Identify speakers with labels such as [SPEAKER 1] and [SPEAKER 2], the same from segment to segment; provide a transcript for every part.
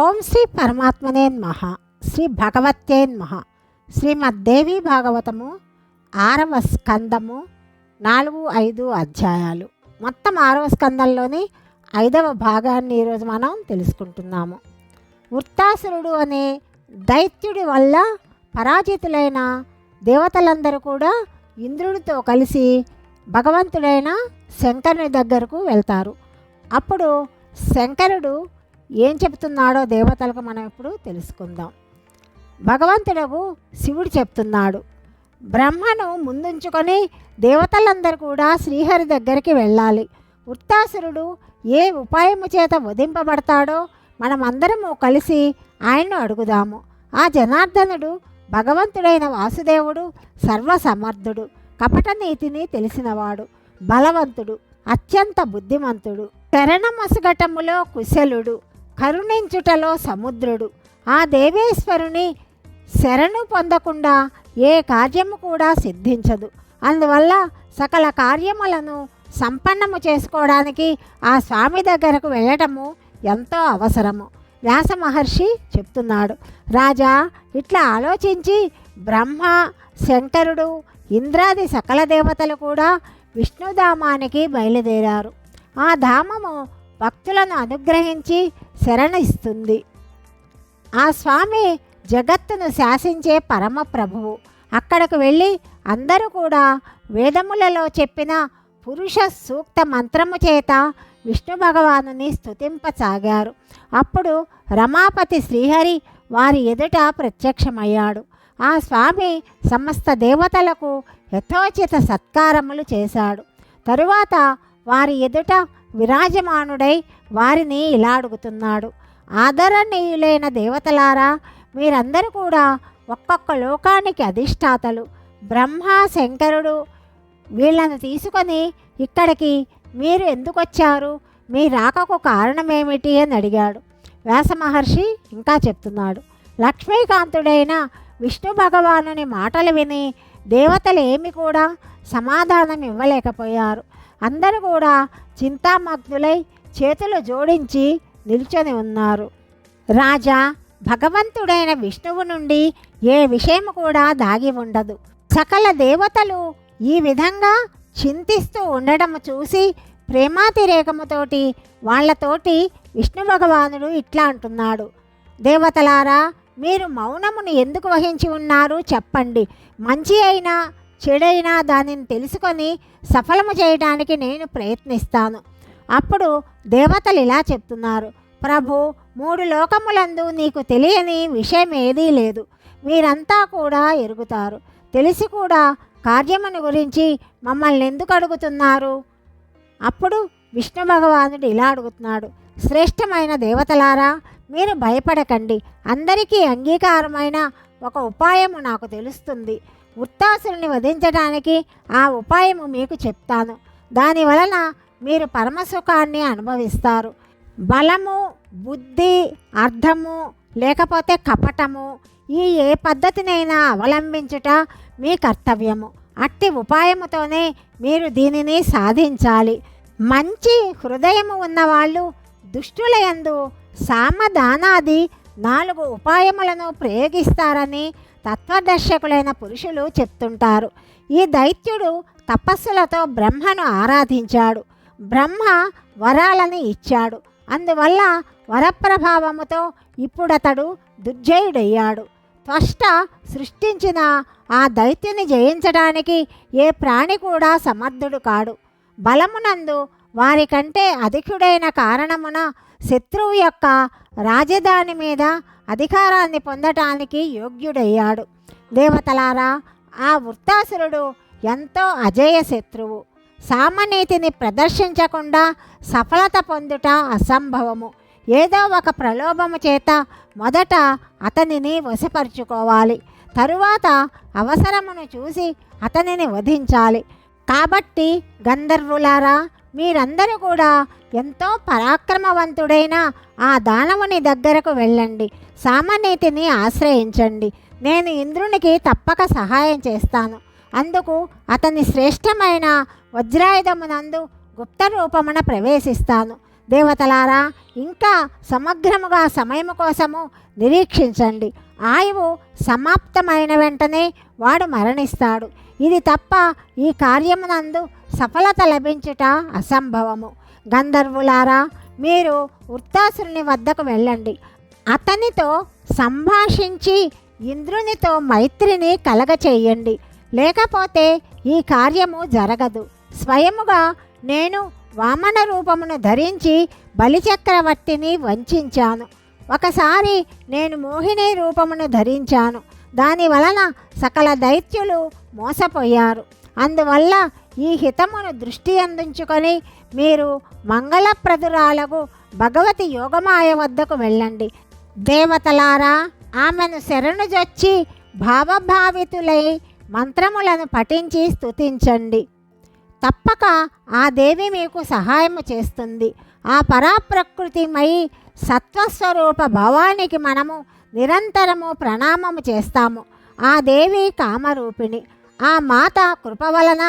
[SPEAKER 1] ఓం శ్రీ పరమాత్మనే నమః. శ్రీ భగవత్యే నమః. శ్రీమద్దేవి భాగవతము 6వ స్కందము 4-5 అధ్యాయాలు. మొత్తం 6వ స్కందంలోని 5వ భాగాన్ని ఈరోజు మనం తెలుసుకుంటున్నాము. వృత్తాసురుడు అనే దైత్యుడి వల్ల పరాజితులైన దేవతలందరూ కూడా ఇంద్రుడితో కలిసి భగవంతుడైన శంకరుని దగ్గరకు వెళ్తారు. అప్పుడు శంకరుడు ఏం చెప్తున్నాడో దేవతలకు మనం ఇప్పుడు తెలుసుకుందాం. భగవంతుడు శివుడు చెప్తున్నాడు, బ్రహ్మను ముందుంచుకొని దేవతలందరూ కూడా శ్రీహరి దగ్గరికి వెళ్ళాలి. వృత్తాసురుడు ఏ ఉపాయము చేత వధింపబడతాడో మనమందరము కలిసి ఆయన్ను అడుగుదాము. ఆ జనార్దనుడు భగవంతుడైన వాసుదేవుడు సర్వసమర్థుడు, కపట నీతిని తెలిసినవాడు, బలవంతుడు, అత్యంత బుద్ధిమంతుడు, శరణమసుగటములో కుశలుడు, కరుణించుటలో సముద్రుడు. ఆ దేవేశ్వరుని శరణు పొందకుండా ఏ కార్యము కూడా సిద్ధించదు. అందువల్ల సకల కార్యములను సంపన్నము చేసుకోవడానికి ఆ స్వామి దగ్గరకు వెళ్ళటము ఎంతో అవసరము. వ్యాస మహర్షి చెప్తున్నాడు, రాజా ఇట్లా ఆలోచించి బ్రహ్మ, శంకరుడు, ఇంద్రాది సకల దేవతలు కూడా విష్ణుధామానికి బయలుదేరారు. ఆ ధామము భక్తులను అనుగ్రహించి శరణ ఇస్తుంది. ఆ స్వామి జగత్తును శాసించే పరమ ప్రభువు. అక్కడకు వెళ్ళి అందరూ కూడా వేదములలో చెప్పిన పురుష సూక్త మంత్రము చేత విష్ణు భగవానుని స్తుతింపసాగారు. అప్పుడు రమాపతి శ్రీహరి వారి ఎదుట ప్రత్యక్షమయ్యాడు. ఆ స్వామి సమస్త దేవతలకు యథోచిత సత్కారములు చేశాడు. తరువాత వారి ఎదుట విరాజమానుడై వారిని ఇలా అడుగుతున్నాడు, ఆదరణీయులైన దేవతలారా, మీరందరూ కూడా ఒక్కొక్క లోకానికి అధిష్టాతలు. బ్రహ్మ, శంకరుడు వీళ్ళను తీసుకొని ఇక్కడికి మీరు ఎందుకు వచ్చారు? మీ రాకకు కారణమేమిటి అని అడిగాడు. వ్యాస మహర్షి ఇంకా చెప్తున్నాడు, లక్ష్మీకాంతుడైన విష్ణు భగవానుని మాటలు విని దేవతలు ఏమి కూడా సమాధానం ఇవ్వలేకపోయారు. అందరూ కూడా చింతామగ్నులై చేతులు జోడించి నిల్చొని ఉన్నారు. రాజా, భగవంతుడైన విష్ణువు నుండి ఏ విషయం కూడా దాగి ఉండదు. సకల దేవతలు ఈ విధంగా చింతిస్తూ ఉండడం చూసి ప్రేమాతిరేకముతోటి వాళ్లతోటి విష్ణు భగవానుడు ఇట్లా అంటున్నాడు, దేవతలారా, మీరు మౌనమును ఎందుకు వహించి ఉన్నారు చెప్పండి. మంచి అయినా చెడైనా దానిని తెలుసుకొని సఫలము చేయడానికి నేను ప్రయత్నిస్తాను. అప్పుడు దేవతలు ఇలా చెప్తున్నారు, ప్రభు, 3 లోకములందు నీకు తెలియని విషయం ఏదీ లేదు. మీరంతా కూడా ఎరుగుతారు. తెలిసి కూడా కార్యమును గురించి మమ్మల్ని ఎందుకు అడుగుతున్నారు? అప్పుడు విష్ణు భగవానుడు ఇలా అడుగుతున్నాడు, శ్రేష్టమైన దేవతలారా, మీరు భయపడకండి. అందరికీ అంగీకారమైన ఒక ఉపాయము నాకు తెలుస్తుంది. వృత్తాసురుని వధించడానికి ఆ ఉపాయము మీకు చెప్తాను. దాని వలన మీరు పరమసుఖాన్ని అనుభవిస్తారు. బలము, బుద్ధి, అర్థము లేకపోతే కపటము, ఈ ఏ పద్ధతినైనా అవలంబించుట మీ కర్తవ్యము. అట్టి ఉపాయముతోనే మీరు దీనిని సాధించాలి. మంచి హృదయము ఉన్నవాళ్ళు దుష్టుల యందు సామదానాది 4 ఉపాయములను ప్రయోగిస్తారని తత్వదర్శకులైన పురుషులు చెప్తుంటారు. ఈ దైత్యుడు తపస్సులతో బ్రహ్మను ఆరాధించాడు. బ్రహ్మ వరాలని ఇచ్చాడు. అందువల్ల వరప్రభావముతో ఇప్పుడతడు దుర్జయుడయ్యాడు. త్వష్ట సృష్టించిన ఆ దైత్యుని జయించడానికి ఏ ప్రాణి కూడా సమర్థుడు కాడు. బలమునందు వారికంటే అధికుడైన కారణమున శత్రువు యొక్క రాజధాని మీద అధికారాన్ని పొందటానికి యోగ్యుడయ్యాడు. దేవతలారా, ఆ వృత్తాసురుడు ఎంతో అజేయ శత్రువు. సామనీతిని ప్రదర్శించకుండా సఫలత పొందుట అసంభవము. ఏదో ఒక ప్రలోభము చేత మొదట అతనిని వశపరుచుకోవాలి. తరువాత అవసరమును చూసి అతనిని వధించాలి. కాబట్టి గంధర్వులారా, మీరందరూ కూడా ఎంతో పరాక్రమవంతుడైన ఆ దానవుని దగ్గరకు వెళ్ళండి. సామనీతిని ఆశ్రయించండి. నేను ఇంద్రునికి తప్పక సహాయం చేస్తాను. అందుకు అతని శ్రేష్టమైన వజ్రాయుధమునందు గుప్త రూపమున ప్రవేశిస్తాను. దేవతలారా, ఇంకా సమగ్రముగా సమయము కోసము నిరీక్షించండి. ఆయువు సమాప్తమైన వెంటనే వాడు మరణిస్తాడు. ఇది తప్ప ఈ కార్యమునందు సఫలత లభించుట అసంభవము. గంధర్వులారా, మీరు వృత్తాసురుని వద్దకు వెళ్ళండి. అతనితో సంభాషించి ఇంద్రునితో మైత్రిని కలగచేయండి. లేకపోతే ఈ కార్యము జరగదు. స్వయముగా నేను వామన రూపమును ధరించి బలిచక్రవర్తిని వంచాను. ఒకసారి నేను మోహిని రూపమును ధరించాను. దాని వలన సకల దైత్యులు మోసపోయారు. అందువల్ల ఈ హితమును దృష్టి అందించుకొని మీరు మంగళప్రదురాలకు భగవతి యోగమాయ వద్దకు వెళ్ళండి. దేవతలారా, ఆమెను శరణుజొచ్చి భావభావితులై మంత్రములను పఠించి స్తుతించండి. తప్పక ఆ దేవి మీకు సహాయము చేస్తుంది. ఆ పరాప్రకృతిమై సత్వస్వరూప భావానికి మనము నిరంతరము ప్రణామము చేస్తాము. ఆ దేవి కామరూపిణి. ఆ మాత కృప వలన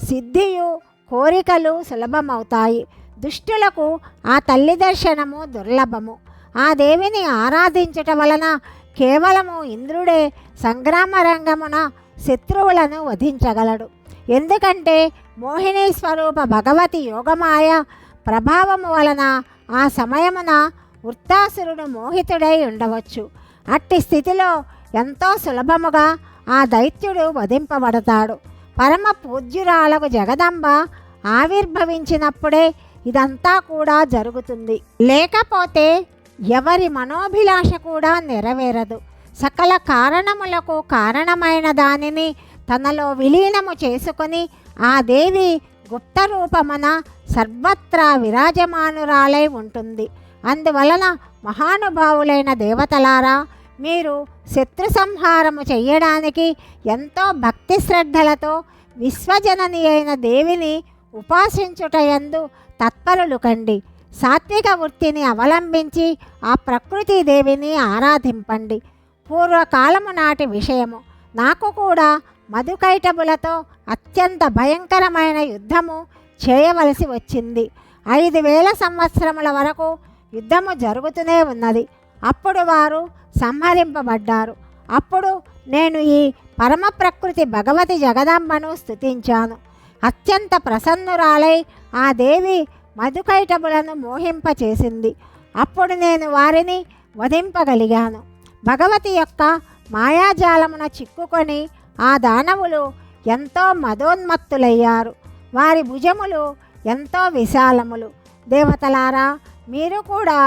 [SPEAKER 1] సిద్ధియు కోరికలు సులభమవుతాయి. దుష్టులకు ఆ తల్లి దర్శనము దుర్లభము. ఆ దేవిని ఆరాధించుట వలన కేవలము ఇంద్రుడే సంగ్రామ రంగమున శత్రువులను వధించగలడు. ఎందుకంటే మోహిని స్వరూప భగవతి యోగమాయ ప్రభావము వలన ఆ సమయమున వృత్తాసురుడు మోహితుడై ఉండవచ్చు. అట్టి స్థితిలో ఎంతో సులభముగా ఆ దైత్యుడు వధింపబడతాడు. పరమ పూజ్యురాలకు జగదంబ ఆవిర్భవించినప్పుడే ఇదంతా కూడా జరుగుతుంది. లేకపోతే ఎవరి మనోభిలాష కూడా నెరవేరదు. సకల కారణములకు కారణమైన దానిని తనలో విలీనము చేసుకొని ఆ దేవి గుప్త రూపమున సర్వత్రా విరాజమానురాలై ఉంటుంది. అందువలన మహానుభావులైన దేవతలారా, మీరు శత్రు సంహారము చెయ్యడానికి ఎంతో భక్తి శ్రద్ధలతో విశ్వజనని అయిన దేవిని ఉపాసించుటయందు తత్పరులు కండి. సాత్విక వృత్తిని అవలంబించి ఆ ప్రకృతి దేవిని ఆరాధింపండి. పూర్వకాలము నాటి విషయము. నాకు కూడా మధుకైటబులతో అత్యంత భయంకరమైన యుద్ధము చేయవలసి వచ్చింది. 5000 సంవత్సరముల వరకు యుద్ధము జరుగుతూనే ఉన్నది. అప్పుడు వారు సంహరింపబడ్డారు. అప్పుడు నేను ఈ పరమ ప్రకృతి భగవతి జగదాంబను స్తుతించాను. అత్యంత ప్రసన్నురాలై ఆ దేవి మధుకైటబులను మోహింపచేసింది. అప్పుడు నేను వారిని వధింపగలిగాను. భగవతి యొక్క మాయాజాలమున చిక్కుకొని ఆ దానవులు ఎంతో మదోన్మత్తులయ్యారు. వారి భుజములు ఎంతో విశాలములు. దేవతలారా, మీరు కూడా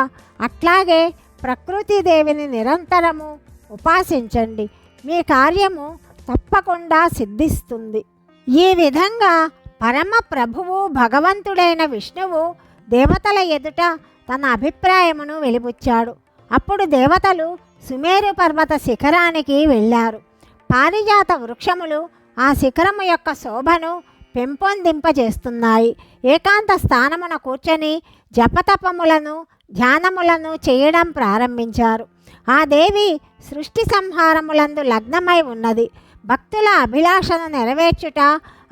[SPEAKER 1] అట్లాగే ప్రకృతిదేవిని నిరంతరము ఉపాసించండి. మీ కార్యము తప్పకుండా సిద్ధిస్తుంది. ఈ విధంగా పరమ ప్రభువు భగవంతుడైన విష్ణువు దేవతల ఎదుట తన అభిప్రాయమును వెలిబుచ్చాడు. అప్పుడు దేవతలు సుమేరు పర్వత శిఖరానికి వెళ్ళారు. పారిజాత వృక్షములు ఆ శిఖరము యొక్క శోభను పెంపొందింపజేస్తున్నాయి. ఏకాంత స్థానమున కూర్చొని జపతపములను ధ్యానములను చేయడం ప్రారంభించారు. ఆ దేవి సృష్టి సంహారములందు లగ్నమై ఉన్నది. భక్తుల అభిలాషను నెరవేర్చుట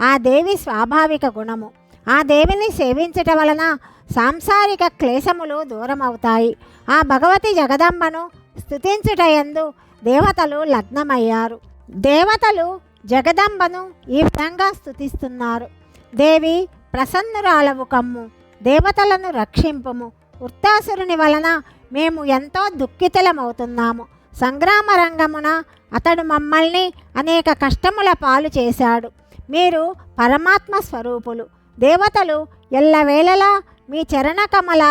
[SPEAKER 1] ఆ దేవి స్వాభావిక గుణము. ఆ దేవిని సేవించుట వలన సాంసారిక క్లేశములు దూరమవుతాయి. ఆ భగవతి జగదంబను స్తుతించుటయందు దేవతలు లగ్నమయ్యారు. దేవతలు జగదంబను ఈ విధంగా స్తుతిస్తున్నారు. దేవి, ప్రసన్నురాలవు కమ్ము, దేవతలను రక్షింపుము. వృత్తాసురుని వలన మేము ఎంతో దుఃఖితులమవుతున్నాము. సంగ్రామ రంగమున అతడు మమ్మల్ని అనేక కష్టముల పాలు చేశాడు. మీరు పరమాత్మ స్వరూపులు. దేవతలు ఎల్లవేళలా మీ చరణకమల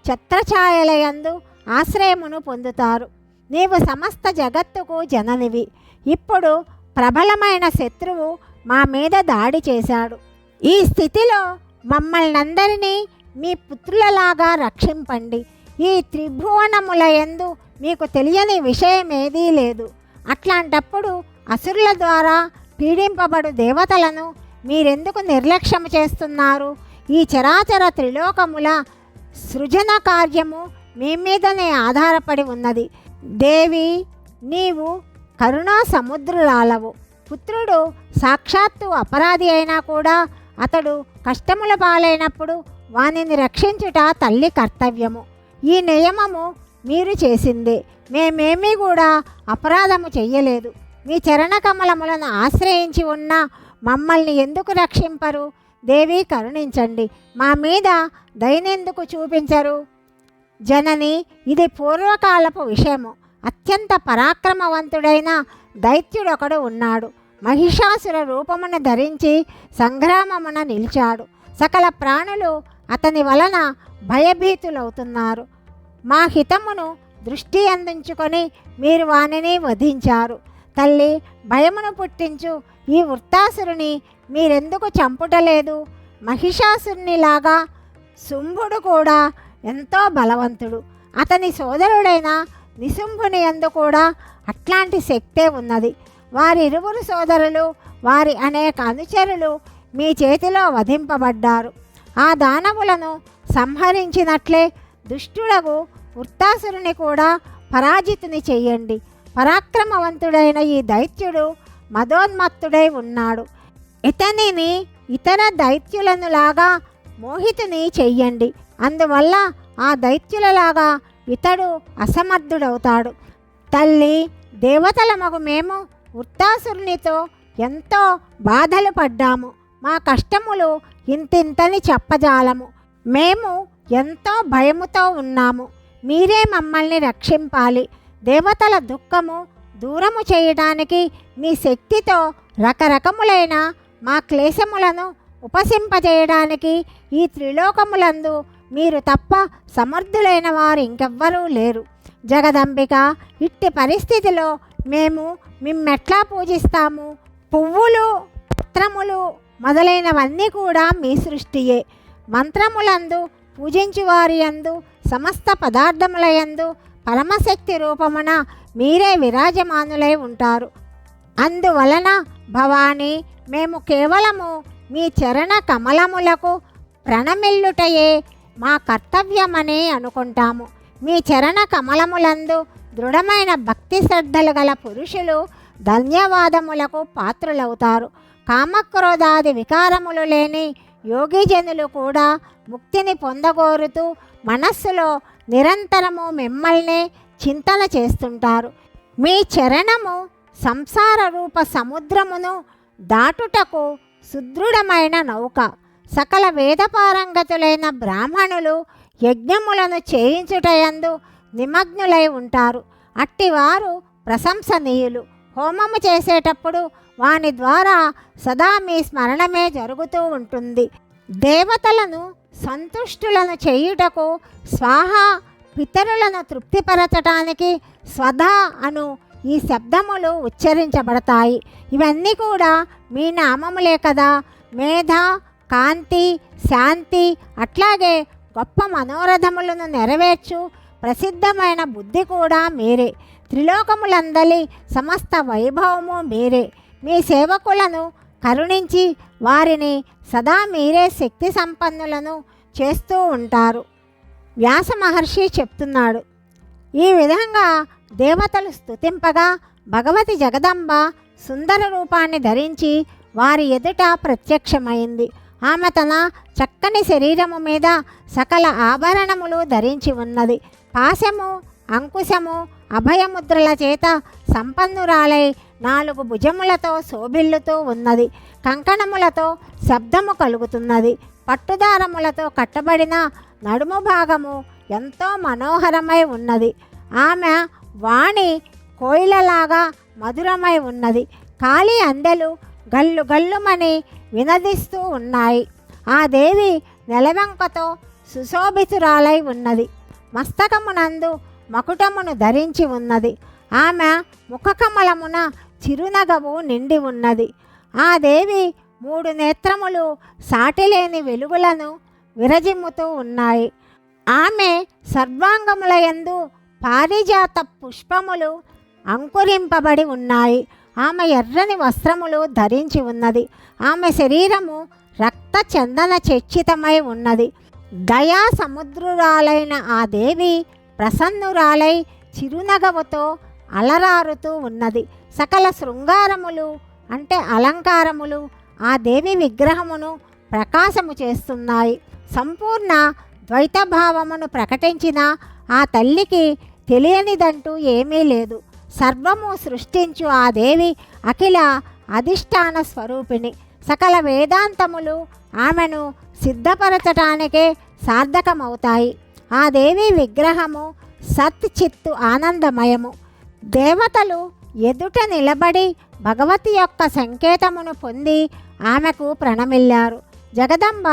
[SPEAKER 1] ఛత్రఛాయలయందు ఆశ్రయమును పొందుతారు. నీవు సమస్త జగత్తుకు జననివి. ఇప్పుడు ప్రబలమైన శత్రువు మా మీద దాడి చేశాడు. ఈ స్థితిలో మమ్మల్నందరినీ మీ పుత్రులలాగా రక్షింపండి. ఈ త్రిభువనములయందు మీకు తెలియని విషయమేదీ లేదు. అట్లాంటప్పుడు అసురుల ద్వారా పీడింపబడు దేవతలను మీరెందుకు నిర్లక్ష్యం చేస్తున్నారు? ఈ చరాచర త్రిలోకముల సృజన కార్యము మీ మీదనే ఆధారపడి ఉన్నది. దేవి, నీవు కరుణా సముద్రురాలవు. పుత్రుడు సాక్షాత్తు అపరాధి అయినా కూడా అతడు కష్టముల పాలైనప్పుడు వానిని రక్షించుట తల్లి కర్తవ్యము. ఈ నియమము మీరు చేసిందే. మేమేమీ కూడా అపరాధము చెయ్యలేదు. మీ చరణకమలములను ఆశ్రయించి ఉన్న మమ్మల్ని ఎందుకు రక్షింపరు? దేవి కరుణించండి, మా మీద దయనెందుకు చూపించరు? జనని, ఇది పూర్వకాలపు విషయము. అత్యంత పరాక్రమవంతుడైన దైత్యుడొకడు ఉన్నాడు. మహిషాసుర రూపమును ధరించి సంగ్రామమున నిలిచాడు. సకల ప్రాణులు అతని వలన భయభీతులవుతున్నారు. మా హితమును దృష్టి అందించుకొని మీరు వానిని వధించారు. తల్లి, భయమును పుట్టించు ఈ వృత్తాసురుని మీరెందుకు చంపుటలేదు? మహిషాసురునిలాగా శుంభుడు కూడా ఎంతో బలవంతుడు. అతని సోదరుడైన నిశుంభుని యందు కూడా అట్లాంటి శక్తే ఉన్నది. వారిరువురు సోదరులు, వారి అనేక అనుచరులు మీ చేతిలో వధింపబడ్డారు. ఆ దానవులను సంహరించినట్లే దుష్టుడగు వృత్తాసురుని కూడా పరాజితుని చెయ్యండి. పరాక్రమవంతుడైన ఈ దైత్యుడు మదోన్మత్తుడై ఉన్నాడు. ఇతనిని ఇతర దైత్యులనులాగా మోహితుని చెయ్యండి. అందువల్ల ఆ దైత్యులలాగా ఇతడు అసమర్థుడవుతాడు. తల్లి, దేవతలమగు మేము వృత్తాసురునితో ఎంతో బాధలు పడ్డాము. మా కష్టములు ఇంతింతని చెప్పజాలము. మేము ఎంతో భయముతో ఉన్నాము. మీరే మమ్మల్ని రక్షింపాలి. దేవతల దుఃఖము దూరము చేయడానికి మీ శక్తితో రకరకములైన మా క్లేశములను ఉపసింపజేయడానికి ఈ త్రిలోకములందు మీరు తప్ప సమర్థులైన వారు ఇంకెవ్వరూ లేరు. జగదంబిక, ఇట్టి పరిస్థితిలో మేము మిమ్మెట్లా పూజిస్తాము? పువ్వులు, పత్రములు మొదలైనవన్నీ కూడా మీ సృష్టియే. మంత్రములందు పూజించువారి యందు సమస్త పదార్థములయందు పరమశక్తి రూపమున మీరే విరాజమానులై ఉంటారు. అందువలన భవానీ, మేము కేవలము మీ చరణ కమలములకు ప్రణమిల్లుటయే మా కర్తవ్యమని అనుకుంటాము. మీ చరణ కమలములందు దృఢమైన భక్తి శ్రద్ధలు గల పురుషులు ధన్యవాదములకు పాత్రులవుతారు. కామక్రోధాది వికారములు లేని యోగిజనులు కూడా ముక్తిని పొందగోరుతూ మనస్సులో నిరంతరము మిమ్మల్నే చింతన చేస్తుంటారు. మీ చరణము సంసార రూప సముద్రమును దాటుటకు సుదృఢమైన నౌక. సకల వేదపారంగతులైన బ్రాహ్మణులు యజ్ఞములను చేయించుటయందు నిమగ్నులై ఉంటారు. అట్టివారు ప్రశంసనీయులు. హోమము చేసేటప్పుడు వాని ద్వారా సదా మీ స్మరణమే జరుగుతూ ఉంటుంది. దేవతలను సంతుష్టులను చేయుటకు స్వాహ, పితరులను తృప్తిపరచటానికి స్వధ అను ఈ శబ్దములు ఉచ్చరించబడతాయి. ఇవన్నీ కూడా మీ నామములే కదా. మేధ, కాంతి, శాంతి, అట్లాగే గొప్ప మనోరథములను నెరవేర్చు ప్రసిద్ధమైన బుద్ధి కూడా మీరే. త్రిలోకములందలి సమస్త వైభవము మీరే. మీ సేవకులను కరుణించి వారిని సదా మీరే శక్తి సంపన్నులను చేస్తూ ఉంటారు. వ్యాస మహర్షి చెప్తున్నాడు. ఈ విధంగా దేవతలు స్తుతింపగా భగవతి జగదంబ సుందర రూపాన్ని ధరించి వారి ఎదుట ప్రత్యక్షమైంది. ఆమె తన చక్కని శరీరము మీద సకల ఆభరణములు ధరించి ఉన్నది. పాశము, అంకుశము, అభయముద్రల చేత సంపన్నురాలై 4 భుజములతో శోభిల్లుతూ ఉన్నది. కంకణములతో శబ్దము కలుగుతున్నది. పట్టుదారములతో కట్టబడిన నడుము భాగము ఎంతో మనోహరమై ఉన్నది. ఆమె వాణి కోయిలలాగా మధురమై ఉన్నది. కాళీ అందెలు గల్లు గల్లుమని వినదిస్తూ ఉన్నాయి. ఆ దేవి నెలవంకతో సుశోభితురాలై ఉన్నది. మస్తకమునందు మకుటమును ధరించి ఉన్నది. ఆమె ముఖకమలమున చిరునగవు నిండి ఉన్నది. ఆ దేవి 3 నేత్రములు సాటిలేని వెలుగులను విరజిమ్ముతూ ఉన్నాయి. ఆమె సర్వాంగములయందు పారిజాత పుష్పములు అంకురింపబడి ఉన్నాయి. ఆమె ఎర్రని వస్త్రములు ధరించి ఉన్నది. ఆమె శరీరము రక్త చందన చర్చితమై ఉన్నది. దయా సముద్రురాలైన ఆ దేవి ప్రసన్నురాలై చిరునగవుతో అలరారుతూ ఉన్నది. సకల శృంగారములు అంటే అలంకారములు ఆ దేవి విగ్రహమును ప్రకాశము చేస్తున్నాయి. సంపూర్ణ ద్వైతభావమును ప్రకటించిన ఆ తల్లికి తెలియనిదంటూ ఏమీ లేదు. సర్వము సృష్టించు ఆ దేవి అఖిల అధిష్టాన స్వరూపిణి. సకల వేదాంతములు ఆమెను సిద్ధపరచటానికే సార్థకమవుతాయి. ఆ దేవి విగ్రహము సత్ చిత్తు ఆనందమయము. దేవతలు ఎదుట నిలబడి భగవతి యొక్క సంకేతమును పొంది ఆమెకు ప్రణమిల్లారు. జగదంబ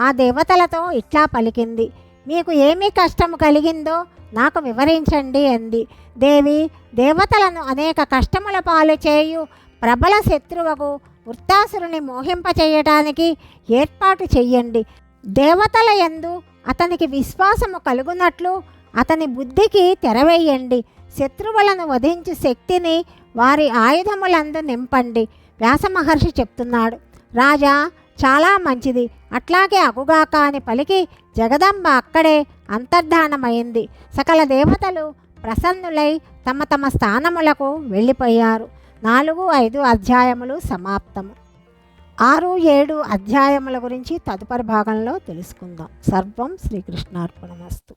[SPEAKER 1] ఆ దేవతలతో ఇట్లా పలికింది, మీకు ఏమి కష్టము కలిగిందో నాకు వివరించండి అంది. దేవి, దేవతలను అనేక కష్టముల పాలు చేయు ప్రబల శత్రువుకు వృత్తాసురుని మోహింపచేయటానికి ఏర్పాటు చెయ్యండి. దేవతల యందు అతనికి విశ్వాసము కలుగునట్లు అతని బుద్ధికి తెరవేయండి. శత్రువులను వధించు శక్తిని వారి ఆయుధములందు నింపండి. వ్యాసమహర్షి చెప్తున్నాడు, రాజా చాలా మంచిది, అట్లాగే అగుగాక అని పలికి జగదంబ అక్కడే అంతర్ధానమైంది. సకల దేవతలు ప్రసన్నులై తమ తమ స్థానములకు వెళ్ళిపోయారు. 4-5 అధ్యాయములు సమాప్తము. 6-7 అధ్యాయముల గురించి తదుపరి భాగంలో తెలుసుకుందాం. సర్వం శ్రీకృష్ణార్పణమస్తు.